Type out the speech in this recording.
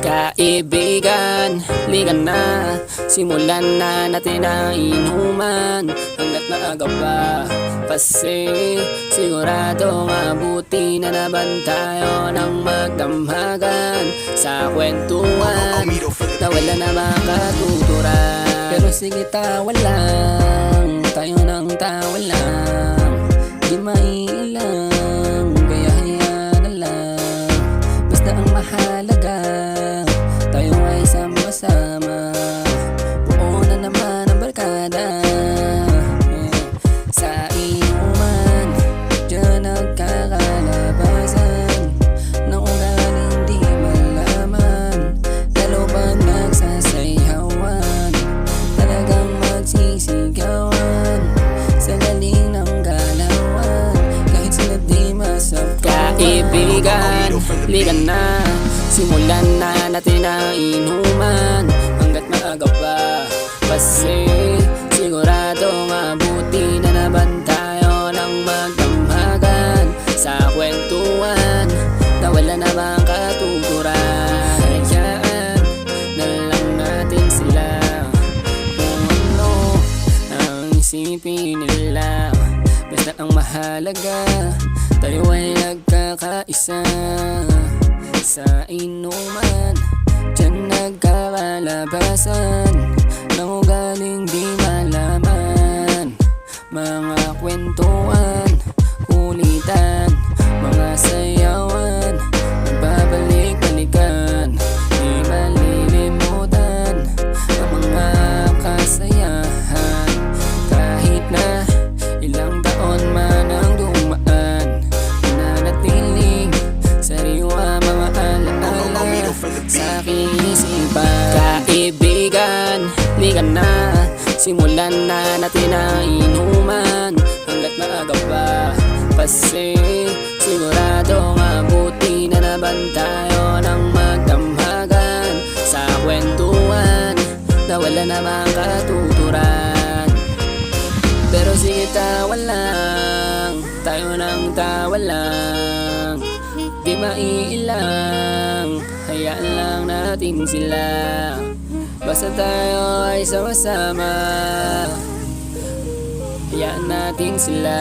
Kaibigan, ligan na, simulan na natin ang inuman hanggat maaga pa. Kasi siguradong abuti na naman tayo ng magdamhagan sa kwentuhan na wala na makatuturan. Pero sige, tawa lang, tayo ng tawa lang, di maiilang, kaya hayaan na lang. Basta ang mahalaga, tayo ay sama-sama, buo na naman ang barkada. Sa inuman, dyan nagkakalabasan ng ugaling di malaman, lalo pag nagsasayawan, talagang magsisigawan sa galing ng galawan, kahit sila di masap. Kaibigan, ligan na, simulan na natin ang inuman hanggat maaga pa. Kasi siguradong abuti na naman tayo ng magdamhagan sa kwentuhan na wala namang katuturan. Hayaan na lang natin sila kung ano ang isipin nila. Basta ang mahalaga, tayo ay nagkakaisa sa inuman, dyan nagkakalabasan ng ugaling di malaman. Mga kwentuhan, kulitan, mga sayawan, nagbabalik-balikan, di malilimutan ang mga kasayahan. Kahit na ilang taon man ang dumaan, nananatiling sariwa mga alaala sa aking isipan. Kaibigan, ligan na, simulan na natin ang inuman hanggat maaga pa. Kasi siguradong abuti na naman tayo ng magdamhagan sa kwentuhan na wala namang katuturan. Pero sige, tawa lang, tayo ng tawa lang, di maiilang, hayaan lang natin sila. Basta tayo ay sama-sama, hayaan natin sila.